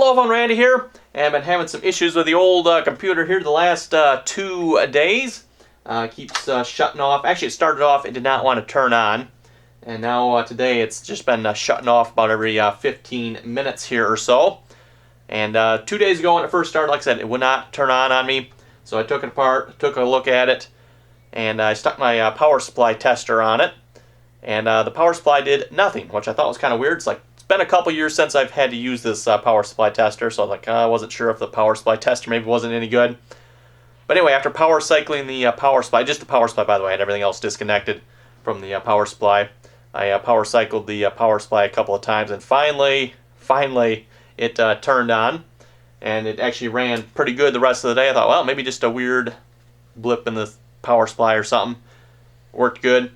Hello everyone, Randy here, and I've been having some issues with the old computer here the last 2 days. Keeps shutting off. Actually, it started off, it did not want to turn on, and now today it's just been shutting off about every 15 minutes here or so. And 2 days ago when it first started, like I said, it would not turn on me, so I took it apart, took a look at it, and I stuck my power supply tester on it, and the power supply did nothing, which I thought was kind of weird. It's like, been a couple years since I've had to use this power supply tester, so I was like, I wasn't sure if the power supply tester maybe wasn't any good. But anyway, after power cycling the power supply, just the power supply by the way, I had everything else disconnected from the power supply. I power cycled the power supply a couple of times, and finally it turned on, and it actually ran pretty good the rest of the day. I thought, well, maybe just a weird blip in the power supply or something. Worked good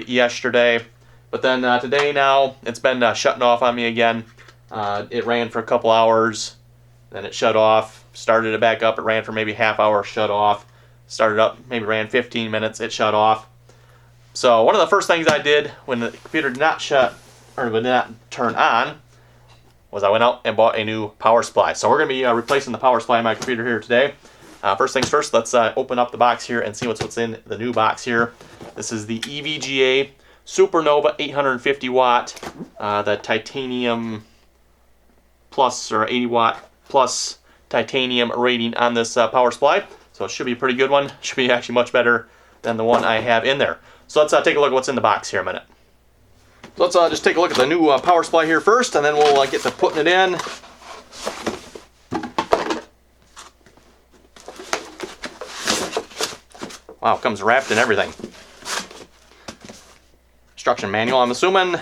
yesterday. But then today now, it's been shutting off on me again. It ran for a couple hours, then it shut off, started it back up, it ran for maybe half hour, shut off, started up, maybe ran 15 minutes, it shut off. So one of the first things I did when the computer did not turn on, was I went out and bought a new power supply. So we're going to be replacing the power supply in my computer here today. First things first, let's open up the box here and see what's in the new box here. This is the EVGA Supernova 850 watt, the titanium plus, or 80 watt plus titanium rating on this power supply. So it should be a pretty good one. Should be actually much better than the one I have in there. So let's take a look at what's in the box here a minute. So let's just take a look at the new power supply here first, and then we'll get to putting it in. Wow, it comes wrapped in everything. Instruction manual, I'm assuming.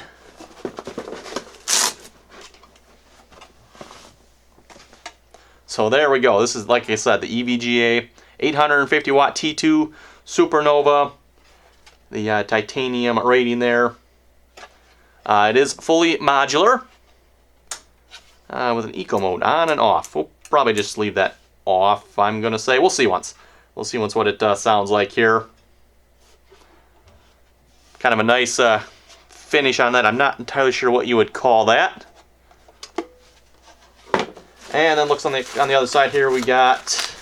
So there we go. This is, like I said, the EVGA 850 watt T2 Supernova. The titanium rating there. It is fully modular with an eco mode on and off. We'll probably just leave that off, I'm going to say. We'll see once. We'll see once what it sounds like here. Kind of a nice finish on that. I'm not entirely sure what you would call that. And then looks on the other side here, we got,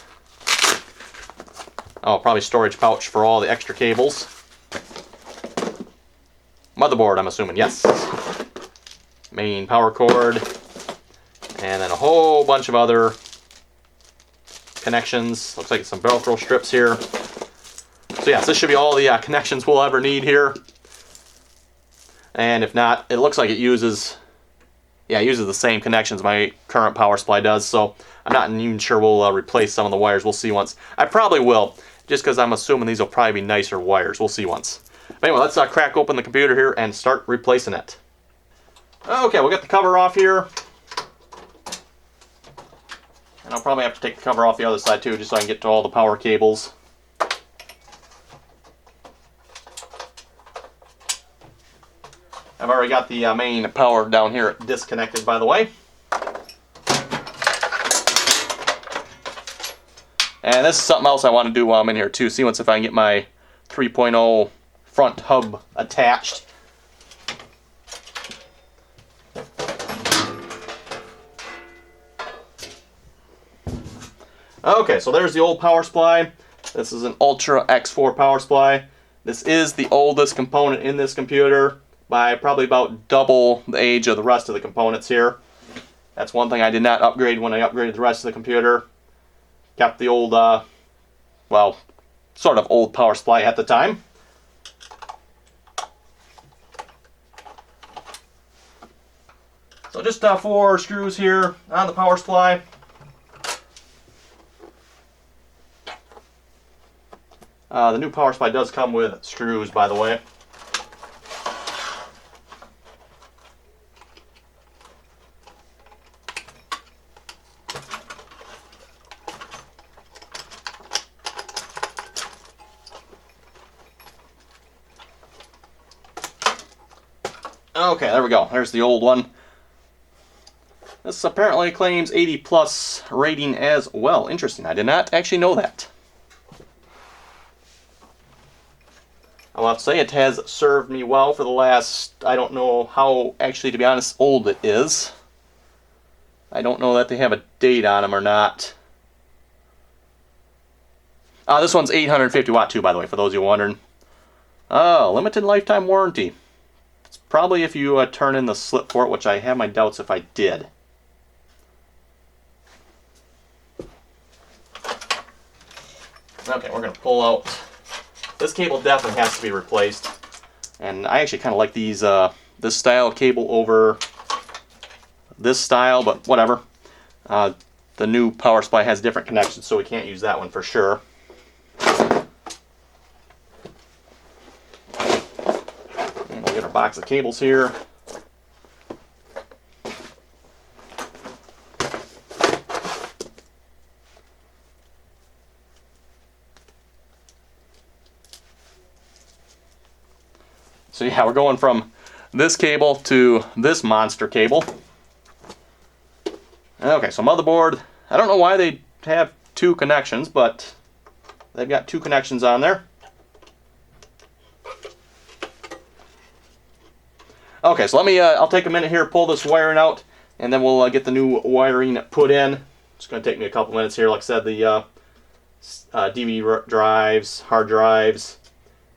oh, probably storage pouch for all the extra cables. Motherboard, I'm assuming, yes. Main power cord, and then a whole bunch of other connections. Looks like it's some Velcro strips here. So yes, this should be all the connections we'll ever need here. And if not, it looks like it uses the same connections my current power supply does. So I'm not even sure we'll replace some of the wires. We'll see once. I probably will, just because I'm assuming these will probably be nicer wires. We'll see once. But anyway, let's crack open the computer here and start replacing it. Okay, we'll get the cover off here. And I'll probably have to take the cover off the other side too, just so I can get to all the power cables. I've already got the main power down here disconnected, by the way. And this is something else I want to do while I'm in here too. See once if I can get my 3.0 front hub attached. Okay, so there's the old power supply. This is an Ultra X4 power supply. This is the oldest component in this computer by probably about double the age of the rest of the components here. That's one thing I did not upgrade when I upgraded the rest of the computer. Kept the old, well, sort of old power supply at the time. So just 4 screws here on the power supply. The new power supply does come with screws, by the way. Okay, there we go. There's the old one. This apparently claims 80 plus rating as well. Interesting. I did not actually know that. I'll have to say it has served me well for the last, I don't know how actually, to be honest, old it is. I don't know that they have a date on them or not. This one's 850 watt too, by the way, for those of you wondering. Oh, limited lifetime warranty. It's probably if you turn in the slip for it, which I have my doubts if I did. Okay, we're going to pull out. This cable definitely has to be replaced. And I actually kind of like these this style cable over this style, but whatever. The new power supply has different connections, so we can't use that one for sure. And we'll get our box of cables here. So yeah, we're going from this cable to this monster cable. Okay, so motherboard. I don't know why they have two connections, but they've got two connections on there. Okay, so let me, I'll take a minute here, pull this wiring out, and then we'll get the new wiring put in. It's going to take me a couple minutes here. Like I said, the DVD drives, hard drives,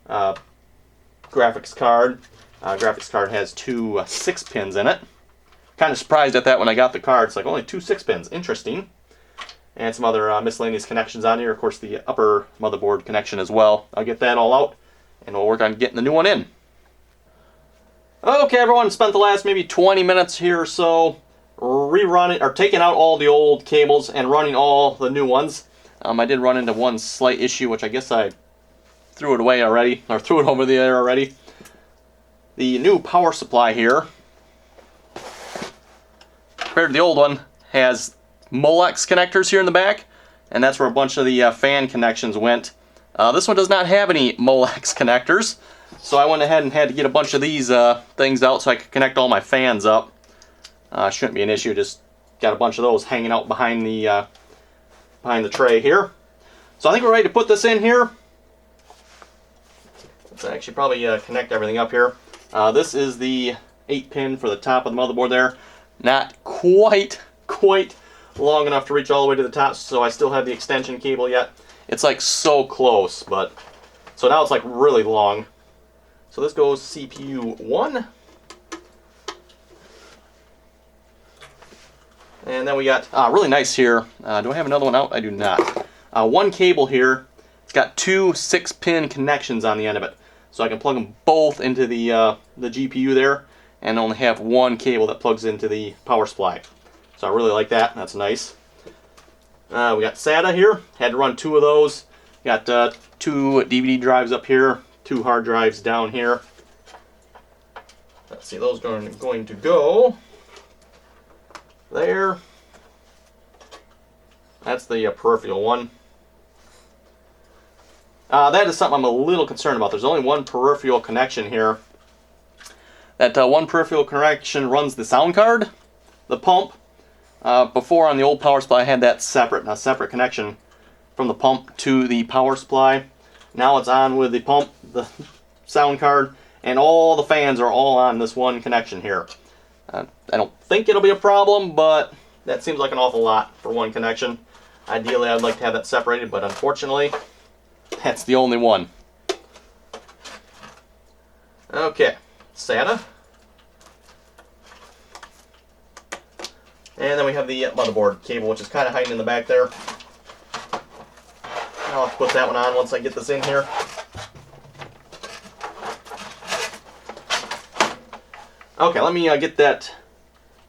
graphics card. Graphics card has two 6 pins in it. Kind of surprised at that when I got the card. It's like only two 6 pins. Interesting. And some other miscellaneous connections on here. Of course, the upper motherboard connection as well. I'll get that all out, and we'll work on getting the new one in. Okay, everyone, spent the last maybe 20 minutes here or so rerunning or taking out all the old cables and running all the new ones. I did run into one slight issue, which I guess I threw it away already, or threw it over there already. The new power supply here, compared to the old one, has Molex connectors here in the back, and that's where a bunch of the fan connections went. This one does not have any Molex connectors, so I went ahead and had to get a bunch of these things out so I could connect all my fans up. Shouldn't be an issue, just got a bunch of those hanging out behind the tray here. So I think we're ready to put this in here. Let's actually probably connect everything up here. This is the 8-pin for the top of the motherboard there. Not quite long enough to reach all the way to the top, so I still have the extension cable yet. It's like so close, but so now it's like really long. So this goes CPU 1. And then we got really nice here. Do I have another one out? I do not. One cable here. It's got two 6-pin connections on the end of it. So I can plug them both into the GPU there, and only have one cable that plugs into the power supply. So I really like that. That's nice. We got SATA here. Had to run two of those. Got two DVD drives up here, two hard drives down here. Let's see, those are going to go there. That's the peripheral one. That is something I'm a little concerned about. There's only one peripheral connection here. That one peripheral connection runs the sound card, the pump. Before on the old power supply I had that separate connection from the pump to the power supply. Now it's on with the pump, the sound card, and all the fans are all on this one connection here. I don't think it'll be a problem, but that seems like an awful lot for one connection. Ideally I'd like to have that separated, but unfortunately that's the only one. Okay, SATA. And then we have the motherboard cable, which is kind of hiding in the back there. I'll have to put that one on once I get this in here. Okay, let me get that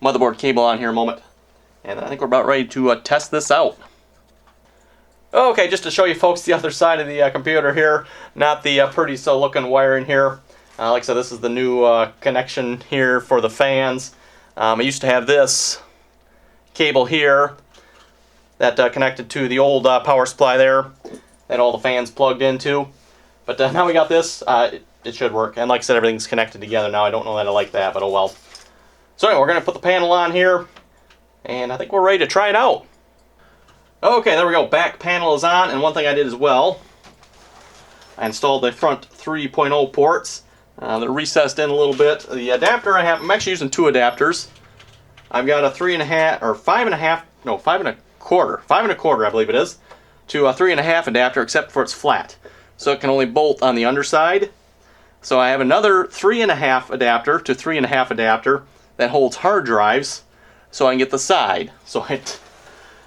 motherboard cable on here a moment. And I think we're about ready to test this out. Okay, just to show you folks the other side of the computer here, not the pretty so looking wiring here. Like I said, this is the new connection here for the fans. I used to have this cable here that connected to the old power supply there that all the fans plugged into. But now we got this. It should work. And like I said, everything's connected together now. I don't know that I like that, but oh well. So anyway, we're going to put the panel on here, and I think we're ready to try it out. Okay, there we go. Back panel is on, and one thing I did as well, I installed the front 3.0 ports. They're recessed in a little bit. The adapter I'm actually using two adapters. I've got a 3.5 or 5.5, no, 5.25, I believe it is, to a 3.5 adapter, except for it's flat. So it can only bolt on the underside. So I have another 3.5 adapter to 3.5 adapter that holds hard drives, so I can get the side. So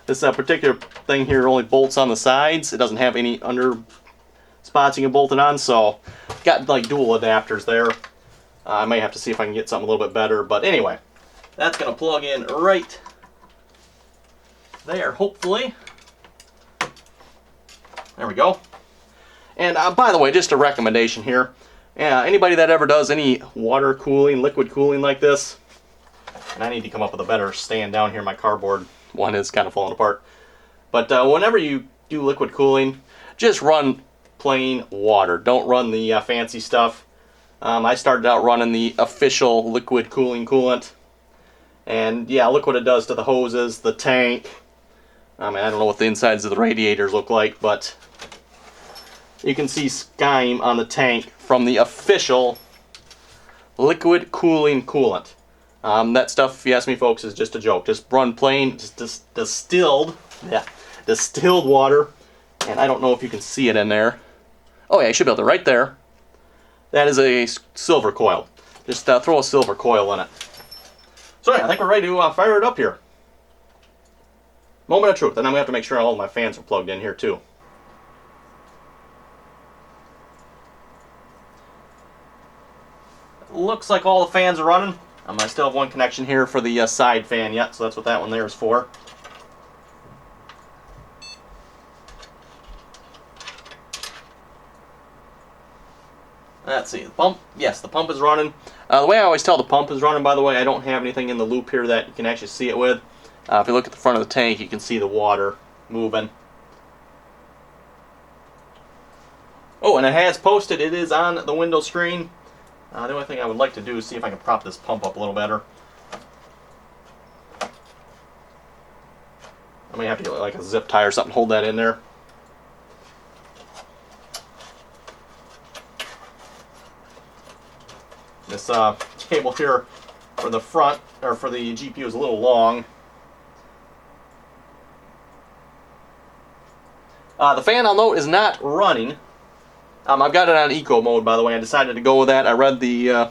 this particular thing here only bolts on the sides. It doesn't have any under spots you can bolt it on, so got like dual adapters there. I might have to see if I can get something a little bit better, but anyway, that's going to plug in right there, hopefully. There we go. And by the way, just a recommendation here. Anybody that ever does any water cooling, liquid cooling like this, and I need to come up with a better stand down here. My cardboard one is kind of falling apart. But whenever you do liquid cooling, just run plain water. Don't run the fancy stuff. I started out running the official liquid cooling coolant. And yeah, look what it does to the hoses, the tank. I mean, I don't know what the insides of the radiators look like, but you can see skime on the tank from the official liquid cooling coolant. That stuff, if you ask me, folks, is just a joke. Just run plain, just distilled water. And I don't know if you can see it in there. Oh yeah, you should be able to, right there. That is a silver coil. Just throw a silver coil in it. So yeah, I think we're ready to fire it up here. Moment of truth, and I'm going to have to make sure all of my fans are plugged in here too. Looks like all the fans are running. I still have one connection here for the side fan yet, so that's what that one there is for. Let's see, the pump. Yes, the pump is running. The way I always tell the pump is running, by the way, I don't have anything in the loop here that you can actually see it with. If you look at the front of the tank, you can see the water moving. Oh, and it has posted. It is on the window screen. The only thing I would like to do is see if I can prop this pump up a little better. I may have to get like a zip tie or something to hold that in there. This cable here for the front, or for the GPU, is a little long. The fan, I'll note, is not running. I've got it on eco mode, by the way. I decided to go with that. I read the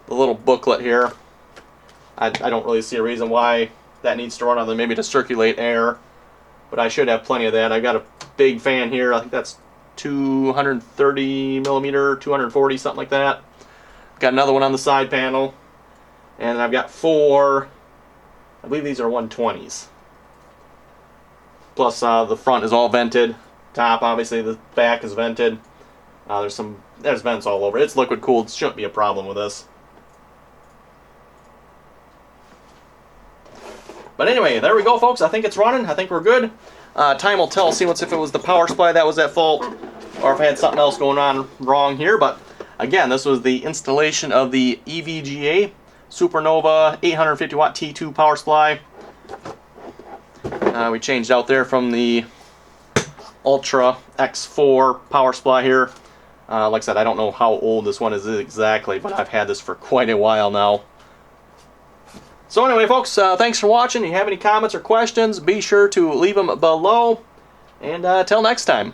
little booklet here. I don't really see a reason why that needs to run other than maybe to circulate air, but I should have plenty of that. I've got a big fan here. I think that's 230 millimeter, 240, something like that. Got another one on the side panel, and I've got 4, I believe these are 120s. Plus the front is all vented. Top, obviously, the back is vented. There's vents all over. It's liquid cooled. Shouldn't be a problem with this. But anyway, there we go, folks. I think it's running. I think we're good. Time will tell. See if it was the power supply that was at fault, or if I had something else going on wrong here. But again, this was the installation of the EVGA Supernova 850 watt T2 power supply. We changed out there from the Ultra X4 power supply here. Like I said, I don't know how old this one is exactly, but I've had this for quite a while now. So anyway, folks, thanks for watching. If you have any comments or questions, be sure to leave them below. And till next time.